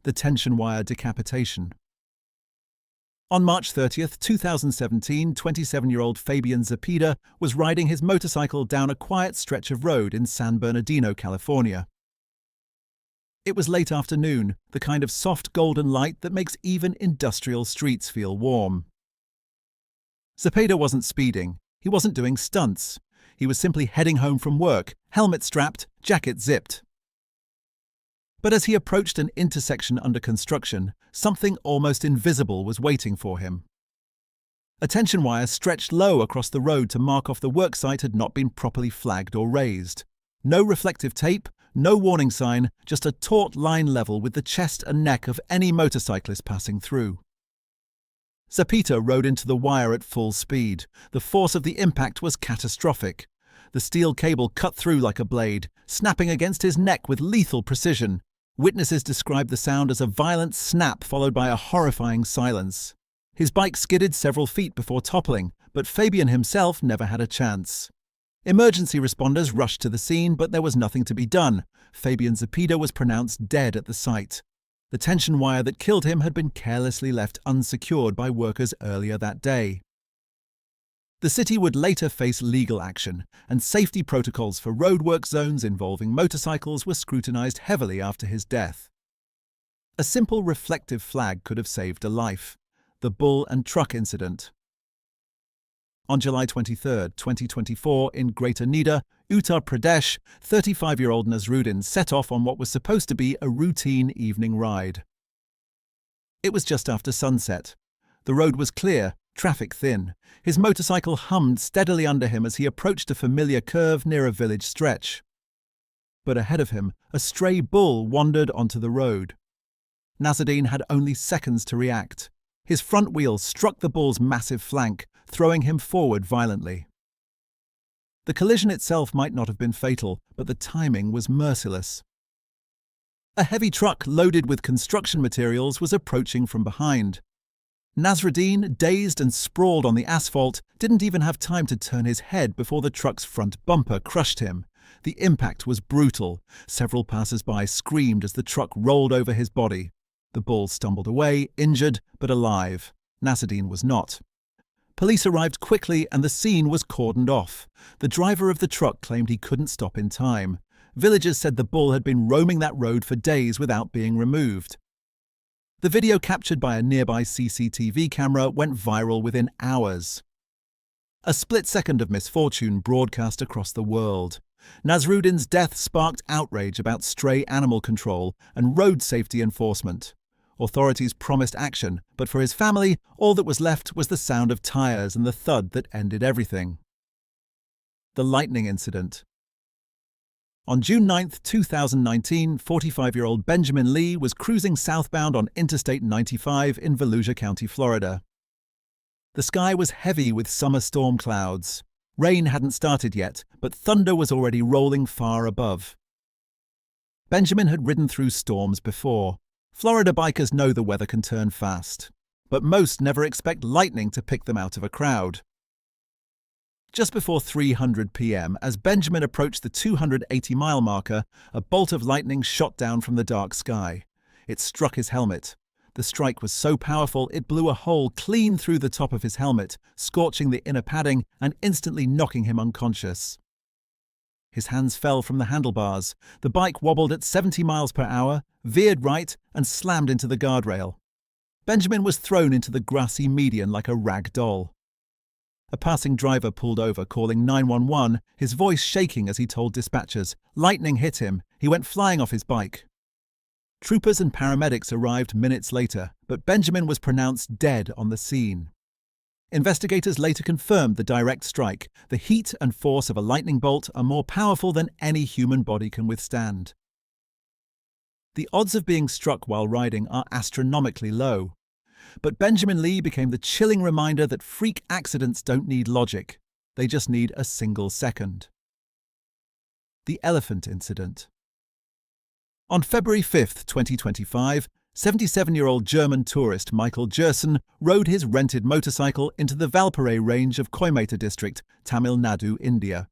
the tension wire decapitation. On March 30th, 2017, 27-year-old Fabian Zepeda was riding his motorcycle down a quiet stretch of road in San Bernardino, California. It was late afternoon, the kind of soft golden light that makes even industrial streets feel warm. Zepeda wasn't speeding. He wasn't doing stunts. He was simply heading home from work, helmet strapped, jacket zipped. But as he approached an intersection under construction, something almost invisible was waiting for him. A tension wire stretched low across the road to mark off the worksite had not been properly flagged or raised. No reflective tape, no warning sign, just a taut line level with the chest and neck of any motorcyclist passing through. Zepeda rode into the wire at full speed. The force of the impact was catastrophic. The steel cable cut through like a blade, snapping against his neck with lethal precision. Witnesses described the sound as a violent snap followed by a horrifying silence. His bike skidded several feet before toppling, but Fabian himself never had a chance. Emergency responders rushed to the scene, but there was nothing to be done. Fabian Zepeda was pronounced dead at the site. The tension wire that killed him had been carelessly left unsecured by workers earlier that day. The city would later face legal action, and safety protocols for roadwork zones involving motorcycles were scrutinized heavily after his death. A simple reflective flag could have saved a life. The bull and truck incident. On July 23, 2024, in Greater Nadu, Uttar Pradesh, 35-year-old Nasruddin set off on what was supposed to be a routine evening ride. It was just after sunset. The road was clear, traffic thin. His motorcycle hummed steadily under him as he approached a familiar curve near a village stretch. But ahead of him, a stray bull wandered onto the road. Nasruddin had only seconds to react. His front wheel struck the bull's massive flank, throwing him forward violently. The collision itself might not have been fatal, but the timing was merciless. A heavy truck loaded with construction materials was approaching from behind. Nasruddin, dazed and sprawled on the asphalt, didn't even have time to turn his head before the truck's front bumper crushed him. The impact was brutal. Several passers-by screamed as the truck rolled over his body. The bull stumbled away, injured but alive. Nasruddin was not. Police arrived quickly and the scene was cordoned off. The driver of the truck claimed he couldn't stop in time. Villagers said the bull had been roaming that road for days without being removed. The video captured by a nearby CCTV camera went viral within hours. A split second of misfortune broadcast across the world. Nasruddin's death sparked outrage about stray animal control and road safety enforcement. Authorities promised action, but for his family, all that was left was the sound of tires and the thud that ended everything. The lightning incident. On June 9, 2019, 45-year-old Benjamin Lee was cruising southbound on Interstate 95 in Volusia County, Florida. The sky was heavy with summer storm clouds. Rain hadn't started yet, but thunder was already rolling far above. Benjamin had ridden through storms before. Florida bikers know the weather can turn fast, but most never expect lightning to pick them out of a crowd. Just before 3:00 p.m., as Benjamin approached the 280-mile marker, a bolt of lightning shot down from the dark sky. It struck his helmet. The strike was so powerful it blew a hole clean through the top of his helmet, scorching the inner padding and instantly knocking him unconscious. His hands fell from the handlebars. The bike wobbled at 70 miles per hour, veered right, and slammed into the guardrail. Benjamin was thrown into the grassy median like a rag doll. A passing driver pulled over, calling 911, his voice shaking as he told dispatchers. Lightning hit him. He went flying off his bike. Troopers and paramedics arrived minutes later, but Benjamin was pronounced dead on the scene. Investigators later confirmed the direct strike. The heat and force of a lightning bolt are more powerful than any human body can withstand. The odds of being struck while riding are astronomically low. But Benjamin Lee became the chilling reminder that freak accidents don't need logic. They just need a single second. The elephant incident. On February 5, 2025, 77-year-old German tourist Michael Gerson rode his rented motorcycle into the Valparai range of Coimbatore district, Tamil Nadu, India.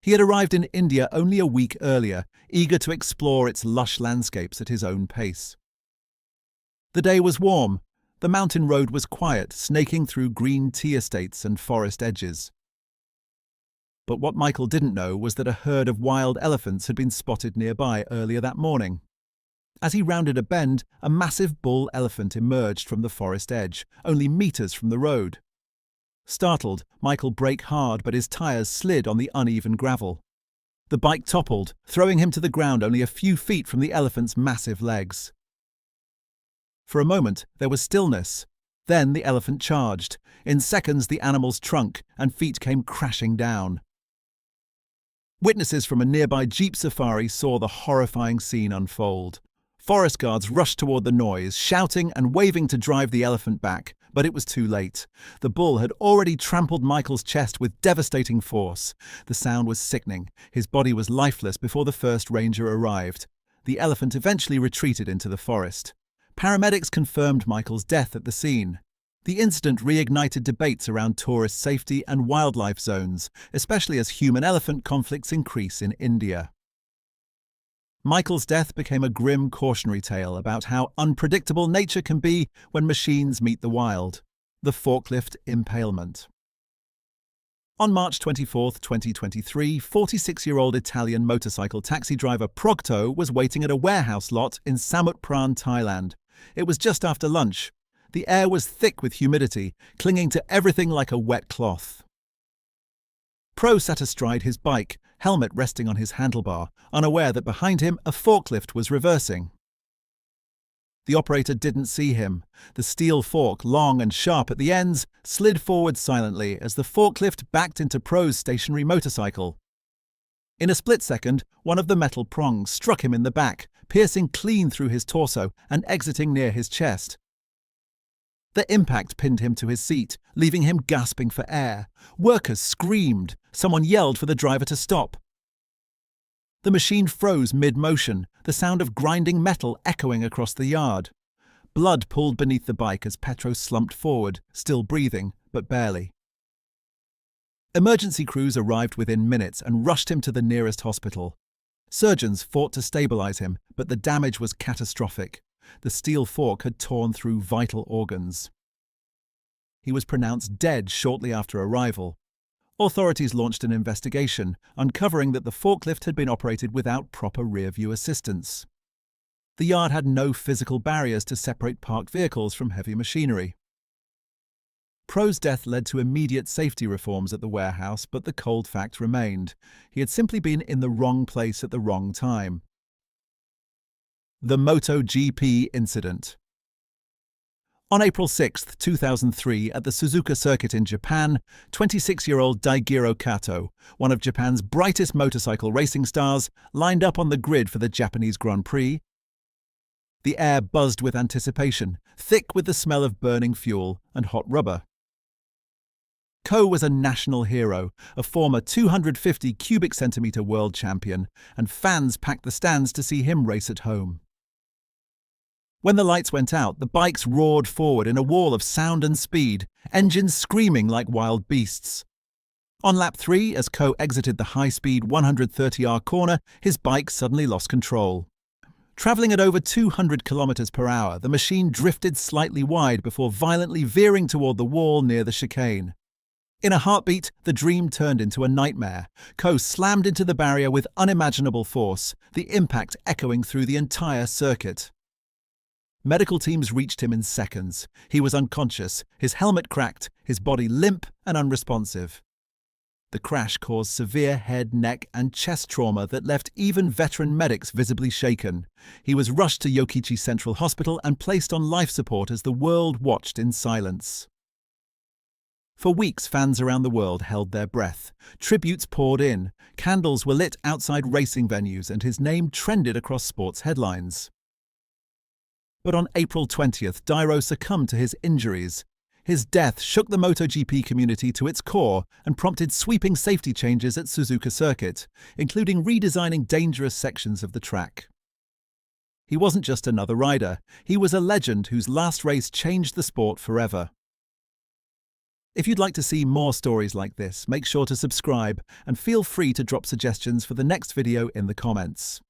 He had arrived in India only a week earlier, eager to explore its lush landscapes at his own pace. The day was warm. The mountain road was quiet, snaking through green tea estates and forest edges. But what Michael didn't know was that a herd of wild elephants had been spotted nearby earlier that morning. As he rounded a bend, a massive bull elephant emerged from the forest edge, only meters from the road. Startled, Michael braked hard, but his tires slid on the uneven gravel. The bike toppled, throwing him to the ground only a few feet from the elephant's massive legs. For a moment, there was stillness. Then the elephant charged. In seconds, the animal's trunk and feet came crashing down. Witnesses from a nearby jeep safari saw the horrifying scene unfold. Forest guards rushed toward the noise, shouting and waving to drive the elephant back, but it was too late. The bull had already trampled Michael's chest with devastating force. The sound was sickening. His body was lifeless before the first ranger arrived. The elephant eventually retreated into the forest. Paramedics confirmed Michael's death at the scene. The incident reignited debates around tourist safety and wildlife zones, especially as human-elephant conflicts increase in India. Michael's death became a grim cautionary tale about how unpredictable nature can be when machines meet the wild. The Forklift Impalement. On March 24, 2023, 46-year-old Italian motorcycle taxi driver Kato was waiting at a warehouse lot in Samut, Thailand. It was just after lunch. The air was thick with humidity, clinging to everything like a wet cloth. Pro sat astride his bike, helmet resting on his handlebar, unaware that behind him a forklift was reversing. The operator didn't see him. The steel fork, long and sharp at the ends, slid forward silently as the forklift backed into Pro's stationary motorcycle. In a split second, one of the metal prongs struck him in the back, piercing clean through his torso and exiting near his chest. The impact pinned him to his seat, leaving him gasping for air. Workers screamed. Someone yelled for the driver to stop. The machine froze mid-motion, the sound of grinding metal echoing across the yard. Blood pooled beneath the bike as Petro slumped forward, still breathing, but barely. Emergency crews arrived within minutes and rushed him to the nearest hospital. Surgeons fought to stabilize him, but the damage was catastrophic. The steel fork had torn through vital organs. He was pronounced dead shortly after arrival. Authorities launched an investigation, uncovering that the forklift had been operated without proper rear-view assistance. The yard had no physical barriers to separate parked vehicles from heavy machinery. Pro's death led to immediate safety reforms at the warehouse, but the cold fact remained. He had simply been in the wrong place at the wrong time. The MotoGP incident. On April 6, 2003, at the Suzuka circuit in Japan, 26-year-old Daijiro Kato, one of Japan's brightest motorcycle racing stars, lined up on the grid for the Japanese Grand Prix. The air buzzed with anticipation, thick with the smell of burning fuel and hot rubber. Ko was a national hero, a former 250 cubic centimetre world champion, and fans packed the stands to see him race at home. When the lights went out, the bikes roared forward in a wall of sound and speed, engines screaming like wild beasts. On lap 3, as Ko exited the high-speed 130R corner, his bike suddenly lost control. Travelling at over 200 km per hour, the machine drifted slightly wide before violently veering toward the wall near the chicane. In a heartbeat, the dream turned into a nightmare. Ko slammed into the barrier with unimaginable force, the impact echoing through the entire circuit. Medical teams reached him in seconds. He was unconscious, his helmet cracked, his body limp and unresponsive. The crash caused severe head, neck and chest trauma that left even veteran medics visibly shaken. He was rushed to Yokkaichi Central Hospital and placed on life support as the world watched in silence. For weeks, fans around the world held their breath. Tributes poured in, candles were lit outside racing venues, and his name trended across sports headlines. But on April 20th, Daijiro succumbed to his injuries. His death shook the MotoGP community to its core and prompted sweeping safety changes at Suzuka circuit, including redesigning dangerous sections of the track. He wasn't just another rider, he was a legend whose last race changed the sport forever. If you'd like to see more stories like this, make sure to subscribe and feel free to drop suggestions for the next video in the comments.